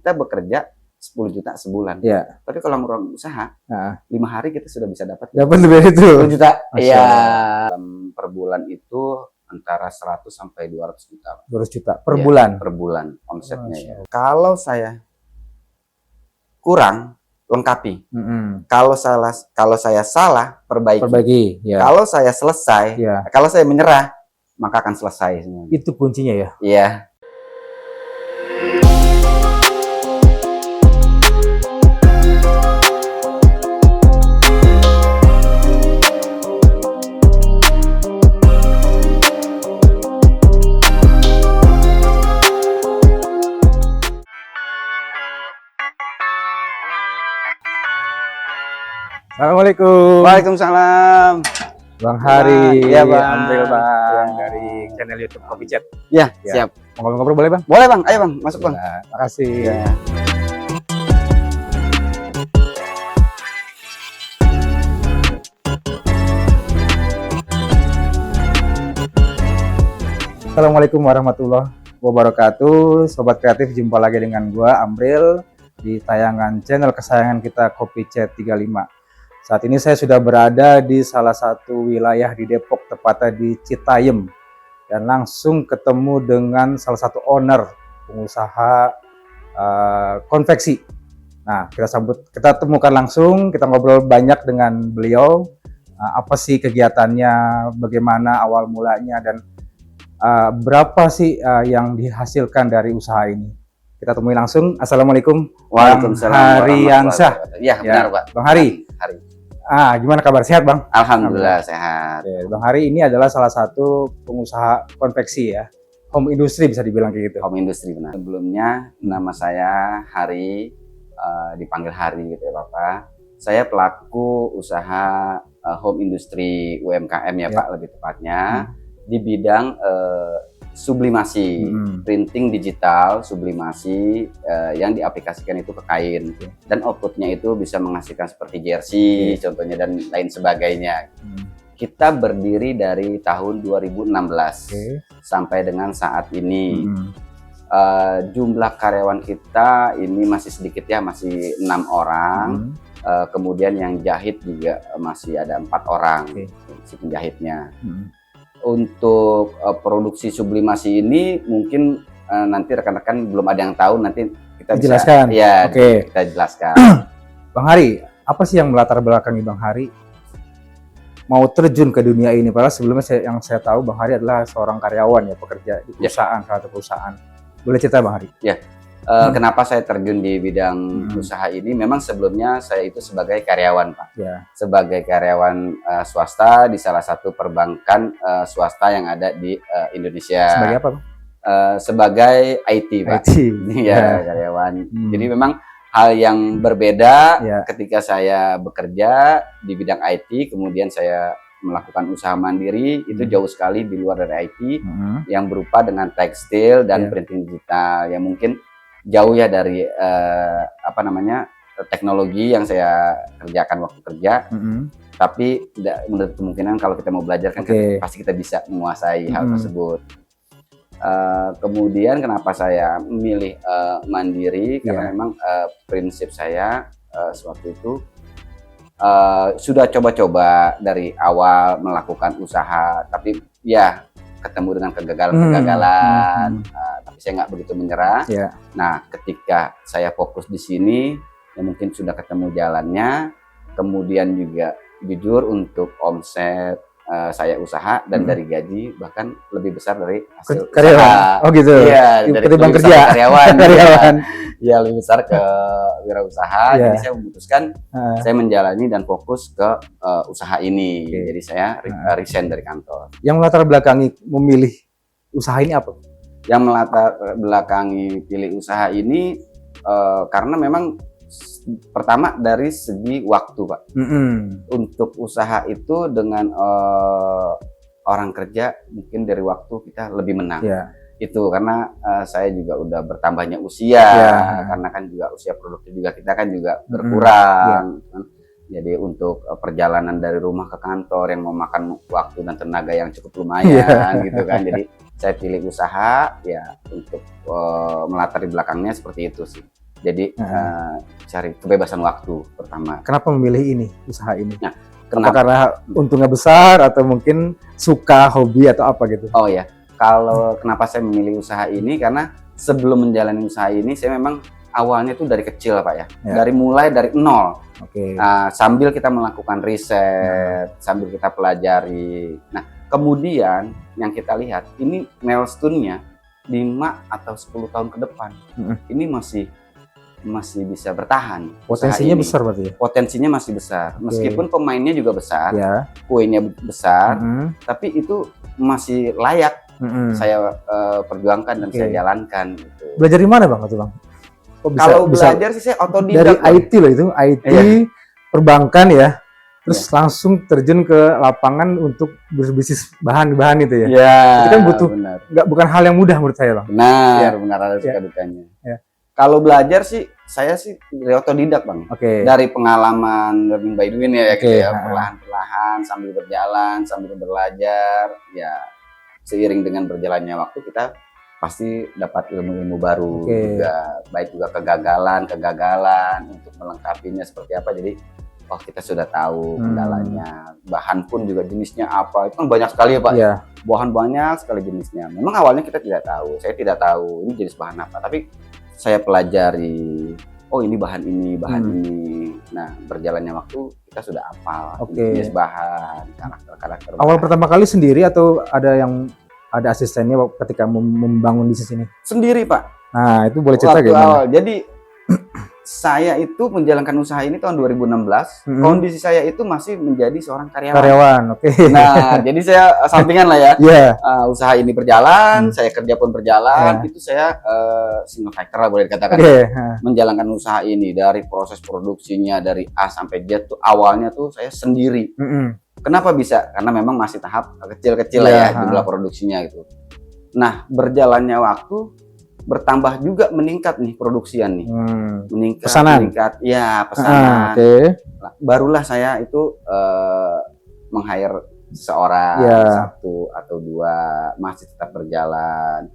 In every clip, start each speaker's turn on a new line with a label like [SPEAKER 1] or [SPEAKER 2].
[SPEAKER 1] kita bekerja 10 juta sebulan.
[SPEAKER 2] Iya.
[SPEAKER 1] Tapi kalau ngurang usaha, 5 hari kita sudah bisa dapat
[SPEAKER 2] lebih dari itu.
[SPEAKER 1] 10 juta.
[SPEAKER 2] Masya
[SPEAKER 1] Iya.
[SPEAKER 2] Allah.
[SPEAKER 1] Per bulan itu antara 100 sampai 200 juta.
[SPEAKER 2] 200 juta per
[SPEAKER 1] Iya,
[SPEAKER 2] bulan.
[SPEAKER 1] Per bulan omsetnya
[SPEAKER 2] Masya
[SPEAKER 1] ya. Kalau saya kurang, lengkapi. Kalau saya salah, perbaiki.
[SPEAKER 2] Ya.
[SPEAKER 1] Kalau saya selesai, kalau saya menyerah, maka akan selesai semuanya.
[SPEAKER 2] Itu kuncinya ya.
[SPEAKER 1] Iya.
[SPEAKER 2] Assalamualaikum.
[SPEAKER 1] Waalaikumsalam.
[SPEAKER 2] Bang Hari,
[SPEAKER 1] ya Bang.
[SPEAKER 2] Amril Bang
[SPEAKER 1] Ya.
[SPEAKER 2] dari channel YouTube Kopi Chat.
[SPEAKER 1] Ya,
[SPEAKER 2] Ya.
[SPEAKER 1] siap.
[SPEAKER 2] Mau ngobrol boleh Bang?
[SPEAKER 1] Boleh Bang, ayo Bang, masuk Bang.
[SPEAKER 2] Ya, makasih.
[SPEAKER 1] Ya.
[SPEAKER 2] Assalamualaikum warahmatullahi wabarakatuh. Sobat kreatif, jumpa lagi dengan gua Amril di tayangan channel kesayangan kita Kopi Chat 35. Saat ini saya sudah berada di salah satu wilayah di Depok, tepatnya di Citayam, dan langsung ketemu dengan salah satu owner pengusaha konveksi. Nah, kita temukan langsung, kita ngobrol banyak dengan beliau. Apa sih kegiatannya, bagaimana awal mulanya, dan berapa sih yang dihasilkan dari usaha ini. Kita temui langsung. Assalamualaikum.
[SPEAKER 1] Waalaikumsalam.
[SPEAKER 2] Bang Hariansyah.
[SPEAKER 1] Ya, benar Pak.
[SPEAKER 2] Bang Hari. Gimana kabar? Sehat Bang?
[SPEAKER 1] Alhamdulillah sehat.
[SPEAKER 2] Oke, Bang Hari ini adalah salah satu pengusaha konveksi ya. Home industry bisa dibilang kayak gitu.
[SPEAKER 1] Home industry benar. Sebelumnya nama saya Hari, dipanggil Hari gitu ya Bapak. Saya pelaku usaha home industry UMKM ya Pak, lebih tepatnya. Di bidang sublimasi, printing digital, sublimasi yang diaplikasikan itu ke kain, dan outputnya itu bisa menghasilkan seperti jersey contohnya dan lain sebagainya. Kita berdiri dari tahun 2016 sampai dengan saat ini. Jumlah karyawan kita ini masih sedikit ya, masih 6 orang. Kemudian yang jahit juga masih ada 4 orang, si penjahitnya. Untuk produksi sublimasi ini mungkin nanti rekan-rekan belum ada yang tahu, nanti kita
[SPEAKER 2] jelaskan.
[SPEAKER 1] Ya, kita jelaskan.
[SPEAKER 2] Bang Hari, apa sih yang melatar belakangi Bang Hari mau terjun ke dunia ini? Padahal sebelumnya yang saya tahu Bang Hari adalah seorang karyawan ya, pekerja di perusahaan, salah satu perusahaan. Boleh cerita Bang Hari?
[SPEAKER 1] Ya. Kenapa saya terjun di bidang usaha ini? Memang sebelumnya saya itu sebagai karyawan Pak, sebagai karyawan swasta di salah satu perbankan swasta yang ada di Indonesia.
[SPEAKER 2] Sebagai apa Bang?
[SPEAKER 1] Sebagai IT Pak. Ya, karyawan. Jadi memang hal yang berbeda ketika saya bekerja di bidang IT, kemudian saya melakukan usaha mandiri, itu jauh sekali di luar dari IT, yang berupa dengan tekstil dan printing digital, yang mungkin jauh ya dari teknologi yang saya kerjakan waktu kerja. Tapi tidak menurut kemungkinan kalau kita mau belajar kan pasti kita bisa menguasai hal tersebut. Kemudian kenapa saya memilih mandiri, karena memang prinsip saya sewaktu itu sudah coba-coba dari awal melakukan usaha, tapi ya ketemu dengan kegagalan-kegagalan, tapi saya nggak begitu menyerah. Nah, ketika saya fokus di sini, ya mungkin sudah ketemu jalannya. Kemudian juga jujur untuk omset saya usaha dan dari gaji bahkan lebih besar dari hasil
[SPEAKER 2] karyawan.
[SPEAKER 1] Usaha.
[SPEAKER 2] Oh gitu.
[SPEAKER 1] Iya, dari
[SPEAKER 2] kerja.
[SPEAKER 1] Karyawan. Ya, lebih besar ke wirausaha. Jadi saya memutuskan saya menjalani dan fokus ke usaha ini. Jadi saya resign dari kantor.
[SPEAKER 2] Yang melatar belakangi memilih usaha ini apa?
[SPEAKER 1] Yang melatar belakangi pilih usaha ini karena memang pertama dari segi waktu Pak. Untuk usaha itu dengan orang kerja mungkin dari waktu kita lebih menang. Itu karena saya juga udah bertambahnya usia, karena kan juga usia produktif juga kita kan juga berkurang. Jadi untuk perjalanan dari rumah ke kantor yang memakan waktu dan tenaga yang cukup lumayan gitu kan. Jadi saya pilih usaha ya untuk melatar di belakangnya seperti itu sih. Jadi cari kebebasan waktu pertama.
[SPEAKER 2] Kenapa memilih ini, usaha ini?
[SPEAKER 1] Nah,
[SPEAKER 2] Apa
[SPEAKER 1] kenapa?
[SPEAKER 2] karena untungnya besar atau mungkin suka, hobi atau apa gitu?
[SPEAKER 1] Oh ya, kalau kenapa saya memilih usaha ini, karena sebelum menjalani usaha ini saya memang awalnya tuh dari kecil Pak ya.
[SPEAKER 2] Ya.
[SPEAKER 1] Mulai dari nol.
[SPEAKER 2] Oke.
[SPEAKER 1] Sambil kita melakukan riset, sambil kita pelajari. Nah, kemudian yang kita lihat ini milestone-nya 5 atau 10 tahun ke depan. Ini masih bisa bertahan.
[SPEAKER 2] Potensinya
[SPEAKER 1] usaha ini.
[SPEAKER 2] besar berarti ya?
[SPEAKER 1] Potensinya masih besar.
[SPEAKER 2] Oke.
[SPEAKER 1] Meskipun pemainnya juga besar,
[SPEAKER 2] Ya.
[SPEAKER 1] kuenya besar,
[SPEAKER 2] Mm-mm.
[SPEAKER 1] tapi itu masih layak
[SPEAKER 2] Mm-mm.
[SPEAKER 1] saya perjuangkan dan
[SPEAKER 2] Oke.
[SPEAKER 1] saya jalankan gitu.
[SPEAKER 2] Belajar di mana Bang itu Bang? Kok
[SPEAKER 1] Kalau belajar sih saya otodidak.
[SPEAKER 2] dari
[SPEAKER 1] Bang.
[SPEAKER 2] IT loh itu, IT
[SPEAKER 1] Iya.
[SPEAKER 2] perbankan ya. Terus langsung terjun ke lapangan untuk berbisnis bahan-bahan itu ya.
[SPEAKER 1] Ya,
[SPEAKER 2] Itu kan butuh
[SPEAKER 1] benar.
[SPEAKER 2] bukan hal yang mudah menurut saya Bang.
[SPEAKER 1] Benar,
[SPEAKER 2] Ya.
[SPEAKER 1] benar ada suka
[SPEAKER 2] Ya.
[SPEAKER 1] dukanya.
[SPEAKER 2] Ya.
[SPEAKER 1] Kalau belajar sih saya sih dari otodidak Bang.
[SPEAKER 2] Oke.
[SPEAKER 1] Dari pengalaman learning by doing ya,
[SPEAKER 2] Oke,
[SPEAKER 1] gitu ya,
[SPEAKER 2] ha-ha.
[SPEAKER 1] perlahan-perlahan sambil berjalan, sambil belajar, ya seiring dengan berjalannya waktu kita pasti dapat ilmu-ilmu baru
[SPEAKER 2] Oke.
[SPEAKER 1] juga, baik juga kegagalan untuk melengkapinya seperti apa. Jadi oh kita sudah tahu kendalanya, bahan pun juga jenisnya apa, itu kan banyak sekali ya Pak.
[SPEAKER 2] Iya.
[SPEAKER 1] Bahan banyak sekali jenisnya. Memang awalnya kita tidak tahu, saya tidak tahu ini jenis bahan apa, tapi saya pelajari, oh ini bahan ini, bahan ini. Nah, berjalannya waktu kita sudah hafal
[SPEAKER 2] Oke.
[SPEAKER 1] jenis bahan, karakter
[SPEAKER 2] Awal
[SPEAKER 1] bahan.
[SPEAKER 2] pertama kali sendiri atau ada asistennya ketika membangun bisnis ini?
[SPEAKER 1] Sendiri Pak.
[SPEAKER 2] Nah, itu boleh cerita
[SPEAKER 1] Waktu
[SPEAKER 2] gimana?
[SPEAKER 1] awal. Jadi saya itu menjalankan usaha ini tahun 2016. Kondisi saya itu masih menjadi seorang karyawan.
[SPEAKER 2] Karyawan, oke.
[SPEAKER 1] Nah, jadi saya sampingan lah ya.
[SPEAKER 2] Iya.
[SPEAKER 1] Usaha ini berjalan, saya kerja pun berjalan. Itu saya single factor lah boleh dikatakan.
[SPEAKER 2] Oke.
[SPEAKER 1] Menjalankan usaha ini dari proses produksinya dari A sampai Z tuh awalnya tuh saya sendiri. Kenapa bisa? Karena memang masih tahap kecil-kecil lah ya jumlah produksinya gitu. Nah, berjalannya waktu bertambah juga meningkat nih produksian nih. Meningkat. Ya, pesanan. Barulah saya itu meng-hire seorang, satu atau dua, masih tetap berjalan.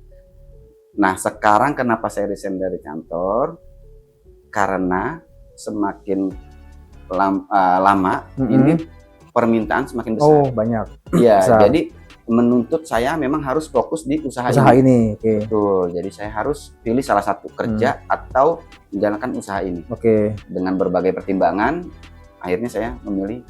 [SPEAKER 1] Nah, sekarang kenapa saya resign dari kantor? Karena semakin lama ini permintaan semakin besar.
[SPEAKER 2] Oh, banyak.
[SPEAKER 1] Iya, jadi menuntut saya memang harus fokus di usaha
[SPEAKER 2] ini.
[SPEAKER 1] Betul. Jadi saya harus pilih salah satu kerja atau menjalankan usaha ini. Dengan berbagai pertimbangan, akhirnya saya memilih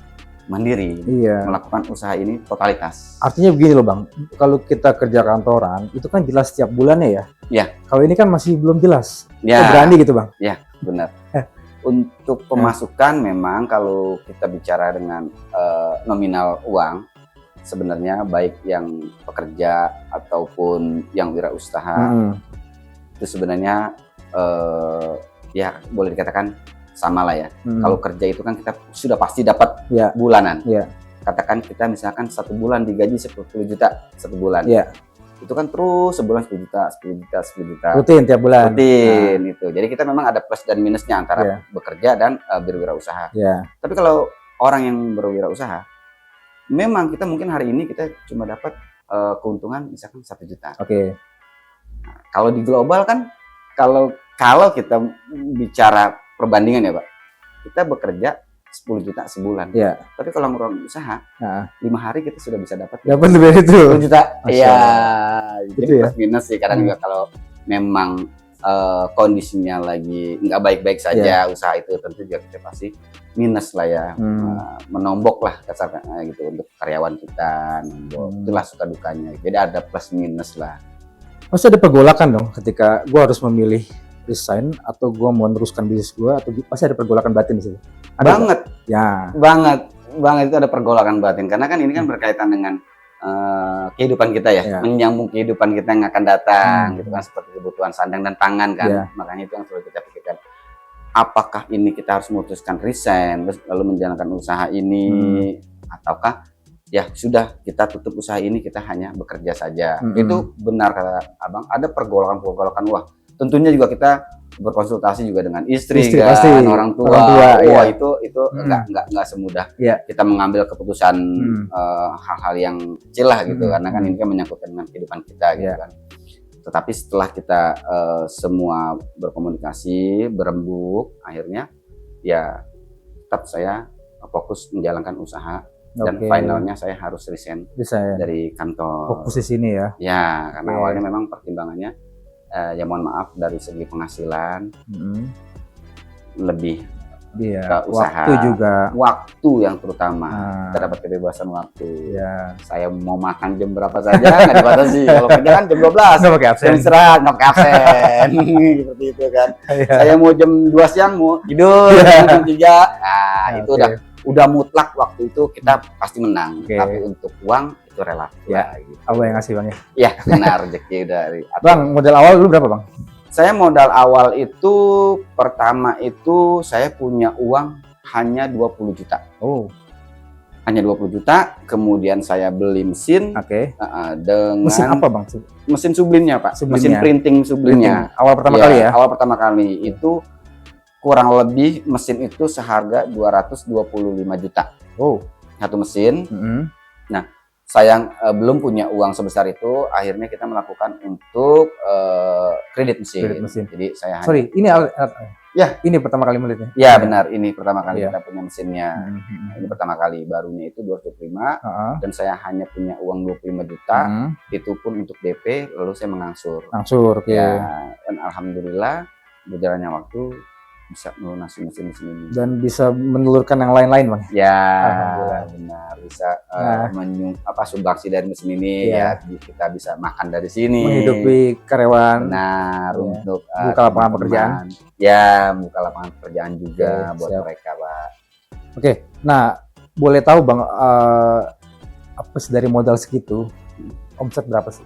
[SPEAKER 1] mandiri, melakukan usaha ini totalitas.
[SPEAKER 2] Artinya begini loh Bang, kalau kita kerja kantoran itu kan jelas setiap bulannya ya.
[SPEAKER 1] Ya.
[SPEAKER 2] Kalau ini kan masih belum jelas.
[SPEAKER 1] Ya.
[SPEAKER 2] Berani gitu Bang.
[SPEAKER 1] Ya, benar. Untuk pemasukan memang kalau kita bicara dengan nominal uang, sebenarnya baik yang pekerja ataupun yang wirausaha itu sebenarnya ya boleh dikatakan sama lah ya. Kalau kerja itu kan kita sudah pasti dapat bulanan. Katakan kita misalkan 1 bulan digaji 10 juta 1 bulan. Itu kan terus sebulan 10 juta, 10 juta, 10 juta.
[SPEAKER 2] Rutin tiap bulan.
[SPEAKER 1] Rutin itu. Jadi kita memang ada plus dan minusnya antara bekerja dan berwirausaha. Tapi kalau orang yang berwirausaha, memang kita mungkin hari ini kita cuma dapat keuntungan misalkan 1 juta. Nah, kalau di global kan, kalau kita bicara perbandingan ya Pak, kita bekerja 10 juta sebulan. Tapi kalau orang usaha, 5 hari kita sudah bisa dapat
[SPEAKER 2] lebih itu
[SPEAKER 1] 10 juta. Iya. Jadi
[SPEAKER 2] ya?
[SPEAKER 1] plus minus sih kadang juga kalau memang kondisinya lagi nggak baik-baik saja usaha itu, tentu juga kita pasti minus lah ya, menombok lah kasarnya gitu untuk karyawan kita, itulah suka dukanya. Jadi ada plus minus lah.
[SPEAKER 2] Pasti ada pergolakan dong ketika gue harus memilih resign atau gue mau meneruskan bisnis gue, atau pasti ada pergolakan batin di situ. Ada
[SPEAKER 1] banget. Banget itu ada pergolakan batin karena kan ini kan berkaitan dengan kehidupan kita ya, menyambung kehidupan kita yang akan datang gitu kan, seperti kebutuhan sandang dan pangan kan. Makanya itu yang selalu kita pikirkan. Apakah ini kita harus memutuskan resign terus lalu menjalankan usaha ini, ataukah ya sudah kita tutup usaha ini, kita hanya bekerja saja. Itu benar kata Abang, ada pergolakan-pergolakan. Wah, tentunya juga kita berkonsultasi juga dengan istri kan,
[SPEAKER 2] pasti.
[SPEAKER 1] orang tua. Wah, itu nggak semudah kita mengambil keputusan hal-hal yang kecil lah gitu, karena kan ini kan menyangkut dengan kehidupan kita gitu kan. Tetapi setelah kita semua berkomunikasi, berembuk, akhirnya ya tetap saya fokus menjalankan usaha dan
[SPEAKER 2] Oke.
[SPEAKER 1] finalnya saya harus resign
[SPEAKER 2] Bisa ya.
[SPEAKER 1] dari kantor.
[SPEAKER 2] Fokus di sini ya.
[SPEAKER 1] Ya, karena
[SPEAKER 2] Oke.
[SPEAKER 1] awalnya memang pertimbangannya ya mohon maaf dari segi penghasilan lebih
[SPEAKER 2] Iya.
[SPEAKER 1] ke usaha.
[SPEAKER 2] Waktu juga.
[SPEAKER 1] Waktu yang terutama.
[SPEAKER 2] Nah,
[SPEAKER 1] Kita dapat kebebasan waktu.
[SPEAKER 2] ya.
[SPEAKER 1] Saya mau makan jam berapa saja nggak dibatasi. Kalau kerja kan jam 12.
[SPEAKER 2] Nggak pakai absen.
[SPEAKER 1] Jam istirahat nggak pakai absen. Seperti itu kan.
[SPEAKER 2] Iya.
[SPEAKER 1] Saya mau jam 2 siang mau tidur jam 3. Nah, itu
[SPEAKER 2] Oke.
[SPEAKER 1] udah mutlak waktu itu kita pasti menang.
[SPEAKER 2] Oke.
[SPEAKER 1] Tapi untuk uang itu relatif.
[SPEAKER 2] Ya.
[SPEAKER 1] lah, gitu.
[SPEAKER 2] Allah yang ngasih Bang ya.
[SPEAKER 1] Ya, benar rezeki dari
[SPEAKER 2] Bang, modal awal dulu berapa Bang?
[SPEAKER 1] Saya modal awal itu pertama itu saya punya uang hanya 20 juta.
[SPEAKER 2] Oh,
[SPEAKER 1] Hanya 20 juta, kemudian saya beli mesin
[SPEAKER 2] oke.
[SPEAKER 1] dengan
[SPEAKER 2] Mesin apa Bang?
[SPEAKER 1] mesin sublimnya, Pak.
[SPEAKER 2] Sublimnya.
[SPEAKER 1] Mesin printing sublimnya.
[SPEAKER 2] Awal pertama
[SPEAKER 1] Ya,
[SPEAKER 2] kali ya?
[SPEAKER 1] Awal pertama kali itu kurang lebih mesin itu seharga 225 juta.
[SPEAKER 2] Oh.
[SPEAKER 1] Satu mesin.
[SPEAKER 2] Mm-mm.
[SPEAKER 1] Saya belum punya uang sebesar itu, akhirnya kita melakukan untuk kredit mesin.
[SPEAKER 2] Kredit mesin.
[SPEAKER 1] Jadi saya hanya
[SPEAKER 2] Sorry, ini
[SPEAKER 1] Ya.
[SPEAKER 2] ini pertama kali melihatnya.
[SPEAKER 1] Ya benar, ini pertama kali
[SPEAKER 2] Iya.
[SPEAKER 1] kita punya mesinnya.
[SPEAKER 2] Mm-hmm.
[SPEAKER 1] Ini pertama kali, barunya itu 225
[SPEAKER 2] Heeh.
[SPEAKER 1] dan saya hanya punya uang 25 juta,
[SPEAKER 2] Mm-hmm.
[SPEAKER 1] itu pun untuk DP, lalu saya mengangsur.
[SPEAKER 2] Langsung, oke.
[SPEAKER 1] Ya, dan alhamdulillah berjalannya waktu bisa melunasi mesin-mesin ini.
[SPEAKER 2] Dan bisa menelurkan yang lain-lain Bang.
[SPEAKER 1] Ya,
[SPEAKER 2] Alhamdulillah.
[SPEAKER 1] benar bisa
[SPEAKER 2] Nah.
[SPEAKER 1] sumbangsi dari mesin ini
[SPEAKER 2] Iya.
[SPEAKER 1] ya kita bisa makan dari sini.
[SPEAKER 2] Menghidupi karyawan.
[SPEAKER 1] Benar,
[SPEAKER 2] Iya.
[SPEAKER 1] untuk
[SPEAKER 2] Buka lapangan
[SPEAKER 1] teman-teman.
[SPEAKER 2] pekerjaan.
[SPEAKER 1] Ya, buka lapangan pekerjaan juga
[SPEAKER 2] Oke,
[SPEAKER 1] buat
[SPEAKER 2] siap.
[SPEAKER 1] mereka, Pak.
[SPEAKER 2] Oke. Nah, boleh tahu Bang apa sih dari modal segitu? Omset berapa sih?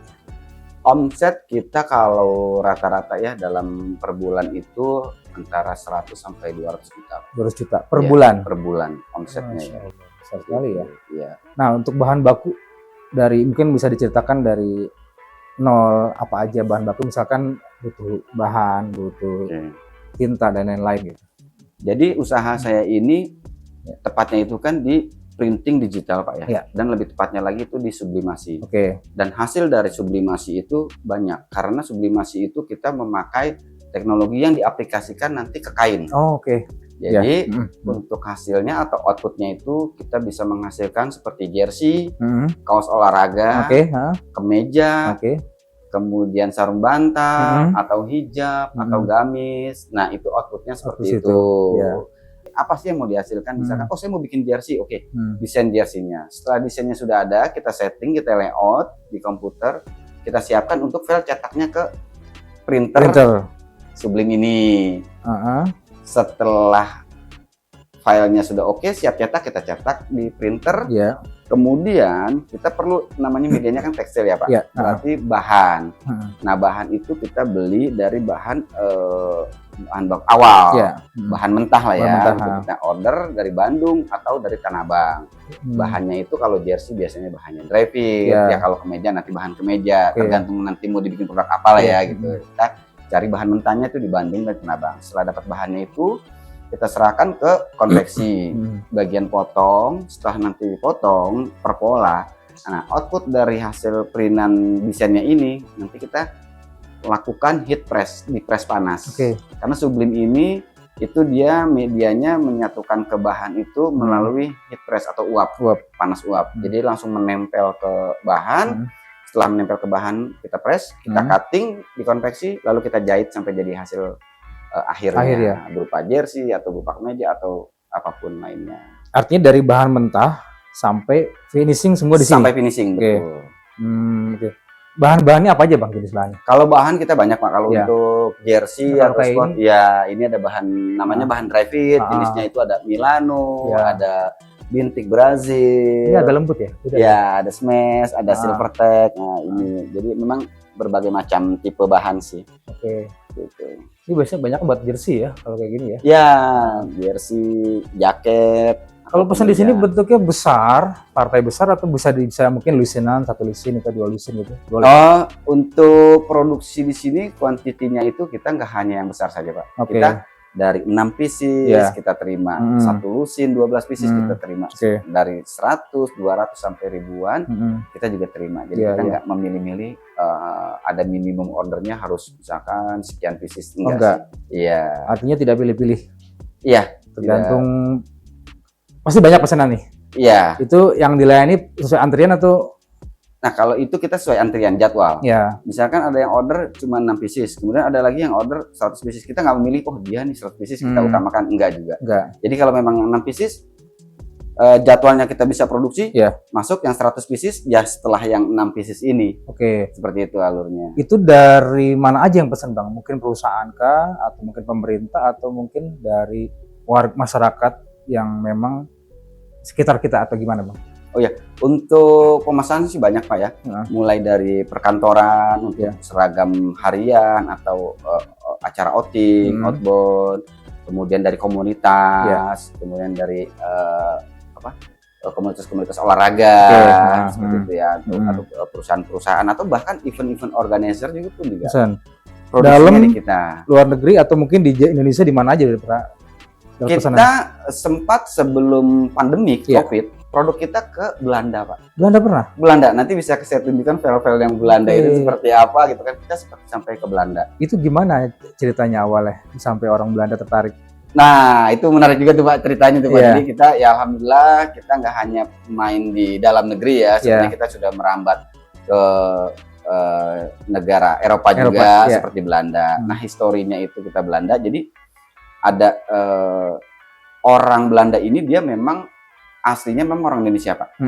[SPEAKER 1] Omset kita kalau rata-rata ya dalam per bulan itu antara 100 sampai 200 juta
[SPEAKER 2] 200 juta per
[SPEAKER 1] Iya,
[SPEAKER 2] bulan.
[SPEAKER 1] per bulan omsetnya
[SPEAKER 2] Masya
[SPEAKER 1] ya.
[SPEAKER 2] Allah, besar sekali ya.
[SPEAKER 1] Iya.
[SPEAKER 2] Nah, untuk bahan baku dari mungkin bisa diceritakan dari nol apa aja bahan baku, misalkan butuh bahan, butuh
[SPEAKER 1] Oke.
[SPEAKER 2] tinta dan lain-lain gitu.
[SPEAKER 1] Jadi usaha saya ini tepatnya itu kan di printing digital, Pak ya.
[SPEAKER 2] Iya.
[SPEAKER 1] Dan lebih tepatnya lagi itu di sublimasi.
[SPEAKER 2] Oke.
[SPEAKER 1] Dan hasil dari sublimasi itu banyak karena sublimasi itu kita memakai teknologi yang diaplikasikan nanti ke kain.
[SPEAKER 2] Oh, oke.
[SPEAKER 1] Jadi
[SPEAKER 2] Ya.
[SPEAKER 1] untuk hasilnya atau outputnya itu kita bisa menghasilkan seperti jersey,
[SPEAKER 2] Mm-mm.
[SPEAKER 1] kaos olahraga,
[SPEAKER 2] Oke, ha?
[SPEAKER 1] kemeja,
[SPEAKER 2] Oke.
[SPEAKER 1] kemudian sarung bantal
[SPEAKER 2] Mhm.
[SPEAKER 1] atau hijab
[SPEAKER 2] Mhm.
[SPEAKER 1] atau gamis. Nah, itu outputnya seperti
[SPEAKER 2] Output
[SPEAKER 1] itu.
[SPEAKER 2] ya.
[SPEAKER 1] Apa sih yang mau dihasilkan? Misalkan, oh saya mau bikin jersey, oke,
[SPEAKER 2] Hmm.
[SPEAKER 1] desain jersey-nya. Setelah desainnya sudah ada, kita setting, kita layout di komputer, kita siapkan untuk file cetaknya ke printer
[SPEAKER 2] Printer.
[SPEAKER 1] Sublim ini.
[SPEAKER 2] Uh-huh.
[SPEAKER 1] Setelah filenya sudah oke, siap cetak, kita cetak di printer.
[SPEAKER 2] Ya.
[SPEAKER 1] Kemudian kita perlu namanya medianya kan tekstil ya Pak.
[SPEAKER 2] Ya.
[SPEAKER 1] Berarti bahan.
[SPEAKER 2] Uh-huh.
[SPEAKER 1] Nah bahan itu kita beli dari bahan baku awal,
[SPEAKER 2] Ya.
[SPEAKER 1] bahan mentah lah ya.
[SPEAKER 2] Bahan mentah,
[SPEAKER 1] Untuk kita order dari Bandung atau dari Tanah Abang.
[SPEAKER 2] Hmm.
[SPEAKER 1] Bahannya itu kalau jersey biasanya bahannya dry fit,
[SPEAKER 2] Ya.
[SPEAKER 1] ya kalau kemeja nanti bahan kemeja,
[SPEAKER 2] Oke.
[SPEAKER 1] tergantung nanti mau dibikin produk apa lah ya
[SPEAKER 2] Ya.
[SPEAKER 1] gitu. Kita cari bahan mentahnya itu di Bandung dan Tanah Abang. Setelah dapat bahannya itu kita serahkan ke konveksi.
[SPEAKER 2] Hmm.
[SPEAKER 1] Bagian potong, setelah nanti dipotong per pola. Nah, output dari hasil printan desainnya ini nanti kita lakukan heat press di press panas.
[SPEAKER 2] Oke.
[SPEAKER 1] Karena sublim ini itu dia medianya menyatukan ke bahan itu melalui heat press atau uap, panas uap. Jadi langsung menempel ke bahan.
[SPEAKER 2] Hmm.
[SPEAKER 1] Setelah menempel ke bahan kita press, kita
[SPEAKER 2] Hmm.
[SPEAKER 1] cutting, dikonveksi, lalu kita jahit sampai jadi hasil akhirnya
[SPEAKER 2] Akhir ya?
[SPEAKER 1] berupa jersey atau berupa kemeja atau apapun lainnya.
[SPEAKER 2] Artinya dari bahan mentah sampai finishing semua di sini.
[SPEAKER 1] Sampai finishing,
[SPEAKER 2] Oke.
[SPEAKER 1] betul.
[SPEAKER 2] Oke. Bahan-bahannya apa aja Bang jenis bahannya?
[SPEAKER 1] Kalau bahan kita banyak Pak. Kalau
[SPEAKER 2] Ya.
[SPEAKER 1] untuk jersey
[SPEAKER 2] Kalau
[SPEAKER 1] atau
[SPEAKER 2] kayak
[SPEAKER 1] sport, ya ini ada bahan namanya bahan dry fit.
[SPEAKER 2] Ah.
[SPEAKER 1] Jenisnya itu ada Milano,
[SPEAKER 2] Ya.
[SPEAKER 1] ada bintik Brazil.
[SPEAKER 2] Ini agak lembut ya? Tidak
[SPEAKER 1] Ya, ada smash, ada
[SPEAKER 2] Ah.
[SPEAKER 1] Silvertech. Nah, ini jadi memang berbagai macam tipe bahan sih.
[SPEAKER 2] Oke.
[SPEAKER 1] Gitu.
[SPEAKER 2] Ini biasanya banyak buat jersey ya kalau kayak gini ya.
[SPEAKER 1] Ya, jersey, jaket.
[SPEAKER 2] Kalau pesan di sini
[SPEAKER 1] kemeja.
[SPEAKER 2] bentuknya besar, partai besar atau bisa mungkin lusinan, 1 lusin atau 2 lusin gitu. Boleh.
[SPEAKER 1] Untuk produksi di sini kuantitinya itu kita nggak hanya yang besar saja Pak.
[SPEAKER 2] Oke.
[SPEAKER 1] Kita dari 6 pieces
[SPEAKER 2] Iya.
[SPEAKER 1] kita terima,
[SPEAKER 2] Mm.
[SPEAKER 1] satu lusin 12 pieces
[SPEAKER 2] Mm.
[SPEAKER 1] kita terima,
[SPEAKER 2] Oke.
[SPEAKER 1] dari 100, 200 sampai ribuan kita juga terima. Jadi
[SPEAKER 2] Iya,
[SPEAKER 1] kita
[SPEAKER 2] iya.
[SPEAKER 1] nggak memilih-milih ada minimum ordernya harus misalkan sekian pieces,
[SPEAKER 2] Oh,
[SPEAKER 1] enggak
[SPEAKER 2] enggak.
[SPEAKER 1] sih. Iya,
[SPEAKER 2] Artinya tidak pilih-pilih,
[SPEAKER 1] iya,
[SPEAKER 2] tergantung pasti banyak pesanan nih.
[SPEAKER 1] iya.
[SPEAKER 2] Itu yang dilayani sesuai antrian atau
[SPEAKER 1] Nah kalau itu kita sesuai antrian jadwal.
[SPEAKER 2] ya?
[SPEAKER 1] Misalkan ada yang order cuma 6 pieces, kemudian ada lagi yang order 100 pieces, kita nggak memilih, oh dia nih 100 pieces kita utamakan, enggak juga.
[SPEAKER 2] Enggak.
[SPEAKER 1] Jadi kalau memang yang 6 pieces jadwalnya kita bisa produksi,
[SPEAKER 2] Iya.
[SPEAKER 1] masuk yang 100 pieces ya setelah yang 6 pieces ini.
[SPEAKER 2] Oke.
[SPEAKER 1] Seperti itu alurnya.
[SPEAKER 2] Itu dari mana aja yang pesan Bang? Mungkin perusahaan kah, atau mungkin pemerintah, atau mungkin dari warga masyarakat yang memang sekitar kita, atau gimana Bang?
[SPEAKER 1] Untuk pemesanan sih banyak Pak ya.
[SPEAKER 2] Nah.
[SPEAKER 1] Mulai dari perkantoran untuk
[SPEAKER 2] Ya.
[SPEAKER 1] seragam harian atau acara outing, outbound, kemudian dari komunitas, kemudian dari komunitas-komunitas olahraga, seperti itu ya, atau perusahaan-perusahaan, atau bahkan event-event organizer juga pun juga
[SPEAKER 2] Pesan.
[SPEAKER 1] produksinya
[SPEAKER 2] Dalam
[SPEAKER 1] di kita.
[SPEAKER 2] luar negeri atau mungkin di Indonesia di mana aja dari pesanan?
[SPEAKER 1] Kita sempat sebelum pandemi
[SPEAKER 2] Iya.
[SPEAKER 1] COVID, produk kita ke Belanda Pak.
[SPEAKER 2] Belanda pernah?
[SPEAKER 1] Belanda, nanti bisa saya tunjukkan file-file yang Belanda itu seperti apa gitu kan. Kita sempat sampai ke Belanda.
[SPEAKER 2] Itu gimana ceritanya awalnya sampai orang Belanda tertarik?
[SPEAKER 1] Nah, itu menarik juga tuh Pak ceritanya tuh Pak.
[SPEAKER 2] Iya.
[SPEAKER 1] Jadi kita ya alhamdulillah kita nggak hanya main di dalam negeri ya, sebenarnya kita sudah merambat ke negara Eropa juga
[SPEAKER 2] iya.
[SPEAKER 1] seperti Belanda. Nah, historinya itu kita Belanda. Jadi ada orang Belanda ini dia memang aslinya memang orang Indonesia Pak.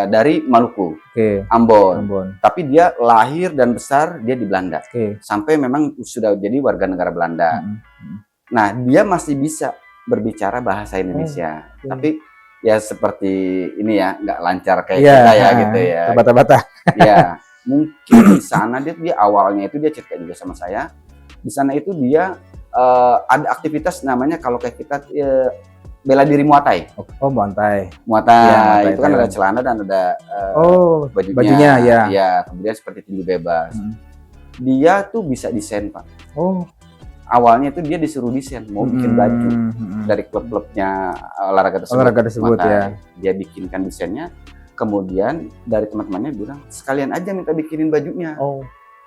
[SPEAKER 1] Dari Maluku,
[SPEAKER 2] Oke.
[SPEAKER 1] Ambon. Tapi dia lahir dan besar dia di Belanda.
[SPEAKER 2] Oke.
[SPEAKER 1] Sampai memang sudah jadi warga negara Belanda. Nah, dia masih bisa berbicara bahasa Indonesia. Tapi ya seperti ini ya, nggak lancar kayak kita ya gitu ya.
[SPEAKER 2] Terbata-bata.
[SPEAKER 1] Ya, mungkin di sana dia awalnya itu dia cerita juga sama saya. Di sana itu dia ada aktivitas namanya kalau kayak kita bela diri Muay Thai.
[SPEAKER 2] Oh, Muay Thai.
[SPEAKER 1] Muay Thai
[SPEAKER 2] Ya, Muay Thai
[SPEAKER 1] itu kan ada celana dan ada
[SPEAKER 2] bajunya ya.
[SPEAKER 1] Ya, kemudian seperti tinju bebas. Dia tuh bisa desain Pak.
[SPEAKER 2] Oh.
[SPEAKER 1] Awalnya itu dia disuruh desain mau bikin baju dari klub-klubnya olahraga tersebut
[SPEAKER 2] ya.
[SPEAKER 1] Dia bikinkan desainnya. Kemudian dari teman-temannya bilang sekalian aja minta bikinin bajunya.
[SPEAKER 2] Oh.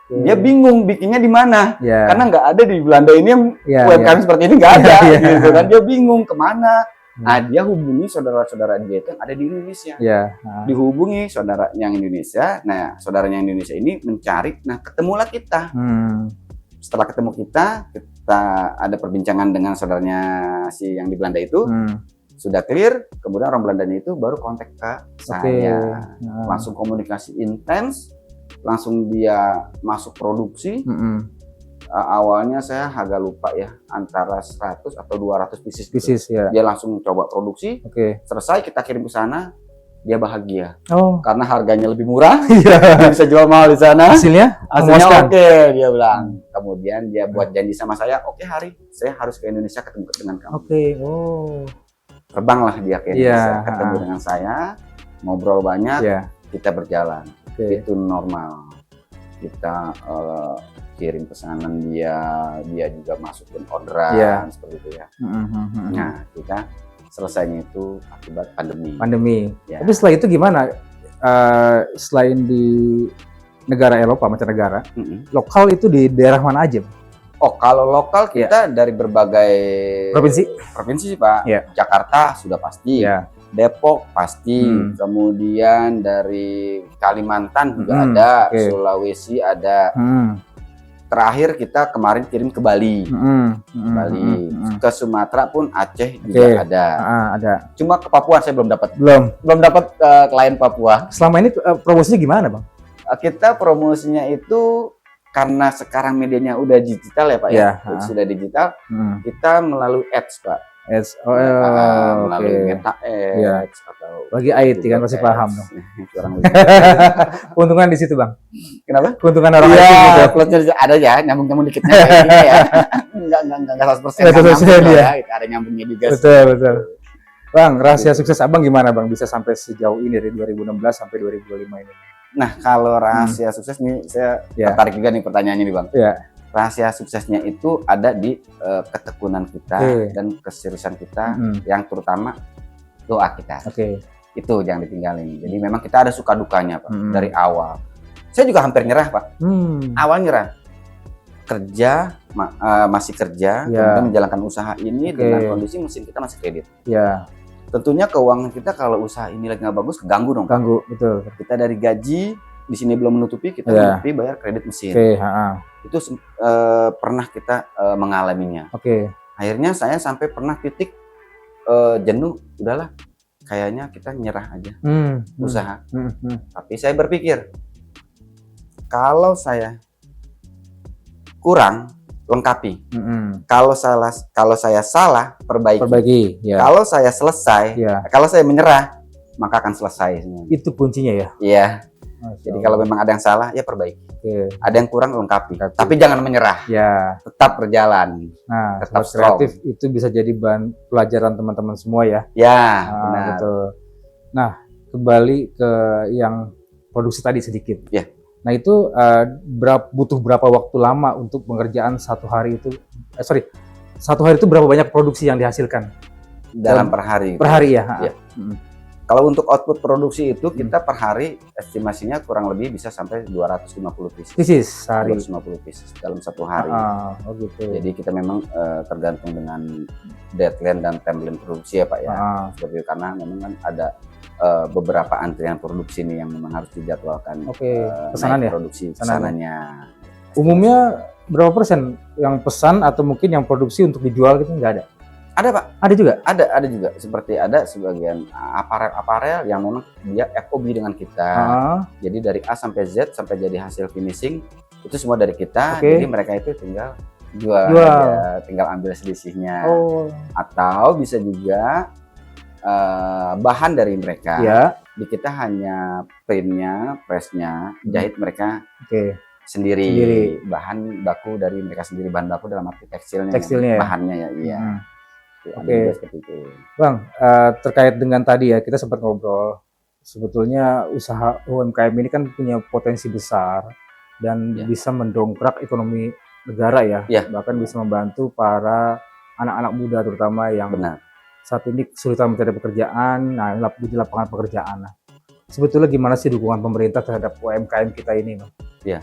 [SPEAKER 1] Dia bingung bikinnya di mana, karena nggak ada di Belanda ini yang UMKM seperti ini nggak ada, gitu kan. Dia bingung kemana. Nah, dia hubungi saudara-saudara dia itu yang ada di Indonesia. Dihubungi saudara yang Indonesia. Nah, saudaranya yang Indonesia ini mencari. Nah, ketemulah kita. Setelah ketemu kita ada perbincangan dengan saudaranya si yang di Belanda itu. Sudah clear, kemudian orang Belandanya itu baru kontak ke saya. Langsung komunikasi intens. Langsung dia masuk produksi. Awalnya saya agak lupa ya, antara 100 atau 200 pieces ya. Dia langsung coba produksi. Selesai kita kirim ke sana, dia bahagia. Karena harganya lebih murah. Dia bisa jual mahal di sana. Hasilnya oke, dia bilang. Kemudian dia buat janji sama saya, oke Hari, saya harus ke Indonesia ketemu dengan kamu. Terbanglah dia ke Indonesia, ketemu dengan saya, ngobrol banyak, kita berjalan. Itu normal. Kita kirim pesanan dia juga masukin orderan seperti itu ya. Nah, kita selesainya itu akibat pandemi. Ya.
[SPEAKER 2] Tapi setelah itu gimana? Selain di negara Eropa, mancanegara, lokal itu di daerah mana aja?
[SPEAKER 1] Oh, kalau lokal kita dari berbagai provinsi sih Pak. Jakarta sudah pasti. Depok pasti, kemudian dari Kalimantan juga ada, Sulawesi ada. Terakhir kita kemarin kirim ke Bali, ke Sumatera pun Aceh juga ada. Cuma ke Papua saya belum dapat klien Papua.
[SPEAKER 2] Selama ini promosinya gimana Bang?
[SPEAKER 1] Kita promosinya itu karena sekarang medianya udah digital ya Pak sudah digital, kita melalui ads Pak. Melalui Meta Ads atau
[SPEAKER 2] bagi IT kan masih paham dong. Keuntungan di situ Bang.
[SPEAKER 1] Kenapa?
[SPEAKER 2] Keuntungan orang IT gitu.
[SPEAKER 1] Plusnya ada ya, nyambung dikitnya kayak gini ya. Enggak 100% ya. Ada nyambungnya juga.
[SPEAKER 2] Betul. Bang, rahasia sukses Abang gimana Bang bisa sampai sejauh ini dari 2016 sampai 2025 ini?
[SPEAKER 1] Nah, kalau rahasia sukses nih saya tertarik juga nih pertanyaannya nih Bang. rahasia suksesnya itu ada di ketekunan kita
[SPEAKER 2] Oke.
[SPEAKER 1] dan keseriusan kita,
[SPEAKER 2] Mm-mm.
[SPEAKER 1] yang terutama doa kita.
[SPEAKER 2] Oke.
[SPEAKER 1] Itu jangan ditinggalin. Jadi memang kita ada suka dukanya Pak
[SPEAKER 2] Mm-mm.
[SPEAKER 1] dari awal. Saya juga hampir nyerah Pak. Awal nyerah. Kerja masih kerja,
[SPEAKER 2] Ya.
[SPEAKER 1] kemudian menjalankan usaha ini
[SPEAKER 2] Oke.
[SPEAKER 1] dengan kondisi mesin kita masih kredit.
[SPEAKER 2] Ya,
[SPEAKER 1] Tentunya keuangan kita kalau usaha ini lagi nggak bagus keganggu dong Pak.
[SPEAKER 2] ganggu, betul.
[SPEAKER 1] Kita dari gaji di sini belum menutupi, kita
[SPEAKER 2] Ya.
[SPEAKER 1] menutupi bayar kredit mesin.
[SPEAKER 2] Oke, ha-ha.
[SPEAKER 1] Itu pernah kita mengalaminya.
[SPEAKER 2] Oke.
[SPEAKER 1] Akhirnya saya sampai pernah titik jenuh, udahlah kayaknya kita nyerah aja usaha. Tapi saya berpikir kalau saya kurang, lengkapi. Kalau saya salah, perbaiki.
[SPEAKER 2] Perbaiki, ya.
[SPEAKER 1] Kalau saya selesai,
[SPEAKER 2] Ya,
[SPEAKER 1] kalau saya menyerah, maka akan selesai semuanya.
[SPEAKER 2] itu kuncinya ya.
[SPEAKER 1] Iya.
[SPEAKER 2] Masya
[SPEAKER 1] Jadi
[SPEAKER 2] Allah.
[SPEAKER 1] kalau memang ada yang salah, ya perbaiki.
[SPEAKER 2] Oke.
[SPEAKER 1] Ada yang kurang, lengkapi.
[SPEAKER 2] Lengkapi.
[SPEAKER 1] Tapi jangan menyerah.
[SPEAKER 2] Ya.
[SPEAKER 1] Tetap berjalan.
[SPEAKER 2] Nah,
[SPEAKER 1] Tetap
[SPEAKER 2] sobat kreatif itu bisa jadi bahan pelajaran teman-teman semua ya.
[SPEAKER 1] Ya,
[SPEAKER 2] Nah,
[SPEAKER 1] benar.
[SPEAKER 2] betul. Nah, kembali ke yang produksi tadi sedikit.
[SPEAKER 1] Ya.
[SPEAKER 2] Nah, itu butuh berapa waktu lama untuk pengerjaan satu hari itu? Satu hari itu berapa banyak produksi yang dihasilkan
[SPEAKER 1] Dalam per hari.
[SPEAKER 2] per hari ya?
[SPEAKER 1] Ya. Kalau untuk output produksi itu kita per hari estimasinya kurang lebih bisa sampai 250 pieces.
[SPEAKER 2] Pieces sehari.
[SPEAKER 1] 250 pieces dalam satu hari.
[SPEAKER 2] Oh gitu.
[SPEAKER 1] Jadi kita memang tergantung dengan deadline dan timeline produksi ya Pak ya. Seperti itu, karena memang kan ada beberapa antrian produksi nih yang memang harus dijadwalkan.
[SPEAKER 2] Oke, pesanan
[SPEAKER 1] naik
[SPEAKER 2] ya?
[SPEAKER 1] Produksi pesanannya.
[SPEAKER 2] Umumnya berapa persen yang pesan atau mungkin yang produksi untuk dijual gitu nggak ada?
[SPEAKER 1] Ada Pak,
[SPEAKER 2] Ada juga?
[SPEAKER 1] ada juga. Seperti ada sebagian aparel yang memang dia FOB dengan kita. Jadi dari A sampai Z sampai jadi hasil finishing itu semua dari kita.
[SPEAKER 2] Oke.
[SPEAKER 1] Jadi mereka itu tinggal jual. Aja, tinggal ambil selisihnya.
[SPEAKER 2] Oh.
[SPEAKER 1] Atau bisa juga bahan dari mereka.
[SPEAKER 2] Ya.
[SPEAKER 1] Di kita hanya printnya, pressnya, jahit mereka
[SPEAKER 2] Oke.
[SPEAKER 1] sendiri. Bahan baku dari mereka sendiri, bahan baku dalam arti tekstilnya.
[SPEAKER 2] Tekstilnya ya?
[SPEAKER 1] Bahannya ya, iya.
[SPEAKER 2] Oke.
[SPEAKER 1] Seperti itu.
[SPEAKER 2] Bang, terkait dengan tadi ya, kita sempat ngobrol. Sebetulnya usaha UMKM ini kan punya potensi besar dan bisa mendongkrak ekonomi negara ya. Bahkan bisa membantu para anak-anak muda terutama yang saat ini kesulitan mencari pekerjaan, nah di lapangan pekerjaan. Nah, sebetulnya gimana sih dukungan pemerintah terhadap UMKM kita ini, Bang?
[SPEAKER 1] Ya,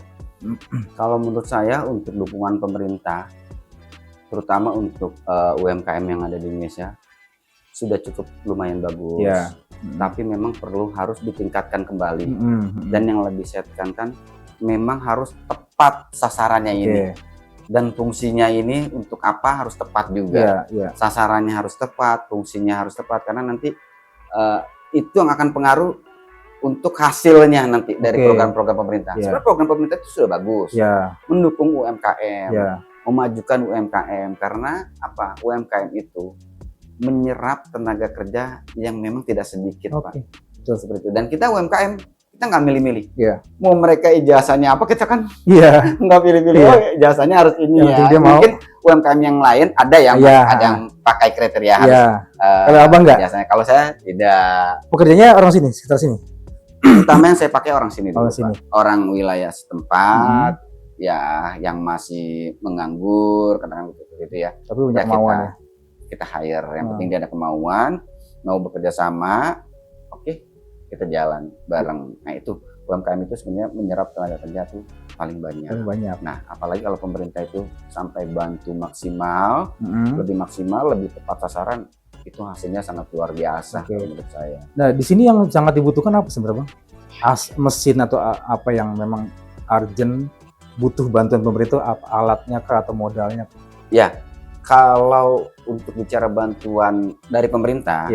[SPEAKER 1] kalau menurut saya untuk dukungan pemerintah, terutama untuk UMKM yang ada di Indonesia, sudah cukup lumayan bagus.
[SPEAKER 2] Ya.
[SPEAKER 1] Tapi memang harus ditingkatkan kembali. Dan yang lebih saya tekankan, memang harus tepat sasarannya ini. Dan fungsinya ini untuk apa harus tepat juga. Sasarannya harus tepat, fungsinya harus tepat, karena nanti itu yang akan pengaruh untuk hasilnya nanti dari program-program pemerintah. Sebenarnya program pemerintah itu sudah bagus, mendukung UMKM, memajukan UMKM, karena apa? UMKM itu menyerap tenaga kerja yang memang tidak sedikit, Pak. Betul, seperti itu. Dan kita UMKM, kita nggak milih-milih. Mau mereka ijazahnya apa, kita kan nggak pilih-pilih. Oh, ijazahnya harus ini ya. Mungkin UMKM yang lain ada yang pakai kriteria harus.
[SPEAKER 2] Kalau abang nggak?
[SPEAKER 1] Biasanya kalau saya tidak.
[SPEAKER 2] Pekerjanya orang sini, sekitar sini.
[SPEAKER 1] Utama yang saya pakai orang sini dulu, orang wilayah setempat, ya yang masih menganggur, kadang-kadang gitu ya.
[SPEAKER 2] Tapi punya kemauan ya.
[SPEAKER 1] Kita hire, yang penting dia ada kemauan, mau bekerja sama, oke, kita jalan bareng. Nah itu UMKM itu sebenarnya menyerap tenaga kerja tuh paling banyak. Nah apalagi kalau pemerintah itu sampai bantu maksimal, lebih maksimal, lebih tepat sasaran, itu hasilnya sangat luar biasa menurut saya.
[SPEAKER 2] Nah di sini yang sangat dibutuhkan apa sebenarnya, Bang? Mesin atau apa yang memang urgent, butuh bantuan pemerintah, alatnya kah atau modalnya?
[SPEAKER 1] Ya, kalau untuk bicara bantuan dari pemerintah,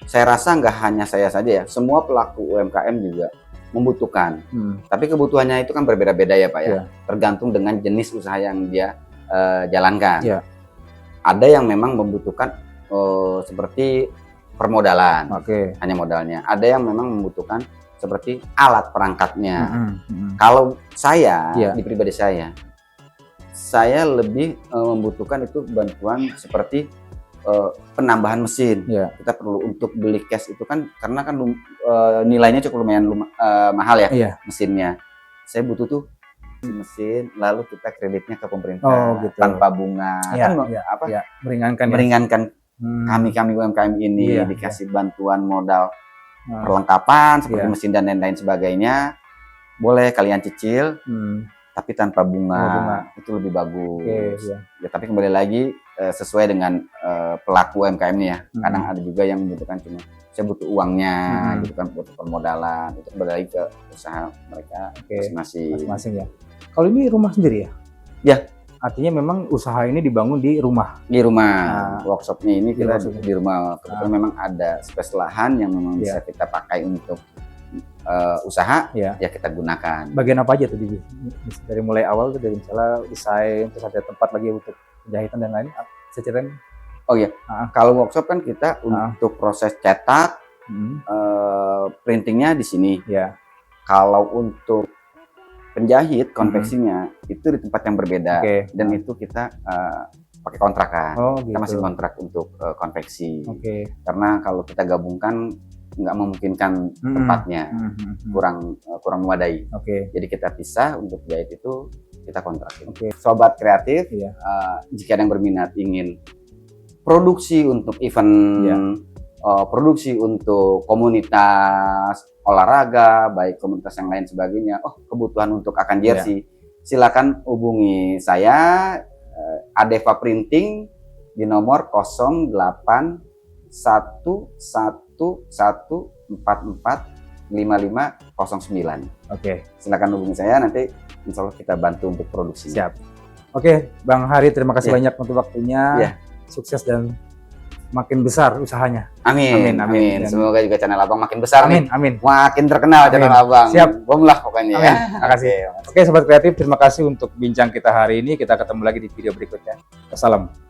[SPEAKER 1] saya rasa nggak hanya saya saja ya, semua pelaku UMKM juga membutuhkan. Tapi kebutuhannya itu kan berbeda-beda ya Pak ya, tergantung dengan jenis usaha yang dia jalankan. Ada yang memang membutuhkan seperti permodalan, hanya modalnya. Ada yang memang membutuhkan seperti alat perangkatnya. Kalau saya, di pribadi saya lebih membutuhkan itu bantuan seperti penambahan mesin. Kita perlu untuk beli cash itu kan, karena kan nilainya cukup lumayan mahal ya mesinnya. Saya butuh tuh mesin, lalu kita kreditnya ke pemerintah
[SPEAKER 2] Oh, gitu.
[SPEAKER 1] tanpa bunga.
[SPEAKER 2] Iya,
[SPEAKER 1] Kan
[SPEAKER 2] iya,
[SPEAKER 1] apa?
[SPEAKER 2] iya, meringankan ya.
[SPEAKER 1] Meringankan
[SPEAKER 2] Hmm.
[SPEAKER 1] kami UMKM ini,
[SPEAKER 2] Iya,
[SPEAKER 1] dikasih bantuan modal
[SPEAKER 2] Nah,
[SPEAKER 1] perlengkapan seperti
[SPEAKER 2] Iya.
[SPEAKER 1] mesin dan lain-lain sebagainya. Boleh kalian cicil, tapi tanpa bunga.
[SPEAKER 2] Tanpa bunga.
[SPEAKER 1] Itu lebih bagus.
[SPEAKER 2] Oke, ya.
[SPEAKER 1] Ya, tapi kembali lagi sesuai dengan pelaku UMKM nih ya. Kadang ada juga yang membutuhkan cuma saya butuh uangnya, gitu kan, butuh permodalan. Itu kembali lagi ke usaha mereka masing-masing.
[SPEAKER 2] Masing-masing ya. Kalau ini rumah sendiri ya?
[SPEAKER 1] Ya.
[SPEAKER 2] Artinya memang usaha ini dibangun di rumah.
[SPEAKER 1] Di rumah. Workshopnya ini kita
[SPEAKER 2] workshopnya.
[SPEAKER 1] di rumah. Kebetulan memang ada space lahan yang memang bisa kita pakai untuk usaha, ya kita gunakan.
[SPEAKER 2] Bagian apa aja tuh dari mulai awal tuh, dari misalnya desain, terus ada tempat lagi untuk penjahitan dan lain, bisa ceritain?
[SPEAKER 1] Oh iya, kalau workshop kan kita untuk proses cetak, printingnya di sini.
[SPEAKER 2] Ya.
[SPEAKER 1] Kalau untuk penjahit, konveksinya itu di tempat yang berbeda, dan itu kita pakai kontrakan.
[SPEAKER 2] Gitu.
[SPEAKER 1] Kita masih kontrak untuk konveksi.
[SPEAKER 2] Karena
[SPEAKER 1] kalau kita gabungkan nggak memungkinkan tempatnya, kurang memadai. Jadi kita pisah, untuk jahit itu kita kontrakin. Sobat kreatif, jika ada yang berminat ingin produksi untuk event, produksi untuk komunitas olahraga, baik komunitas yang lain sebagainya, kebutuhan untuk akan jersey, silakan hubungi saya, Adeva Printing di nomor 0811445509. Silakan hubungi saya, nanti insya Allah kita bantu untuk produksi.
[SPEAKER 2] Siap. Bang Hari, terima kasih banyak untuk waktunya. Sukses dan makin besar usahanya.
[SPEAKER 1] Amin. Semoga juga channel Abang makin besar.
[SPEAKER 2] Amin.
[SPEAKER 1] Makin terkenal channel Abang.
[SPEAKER 2] Siap.
[SPEAKER 1] Bom lah pokoknya.
[SPEAKER 2] Amin. Terima kasih. Oke, Sobat Kreatif, terima kasih untuk bincang kita hari ini. Kita ketemu lagi di video berikutnya. Wassalam.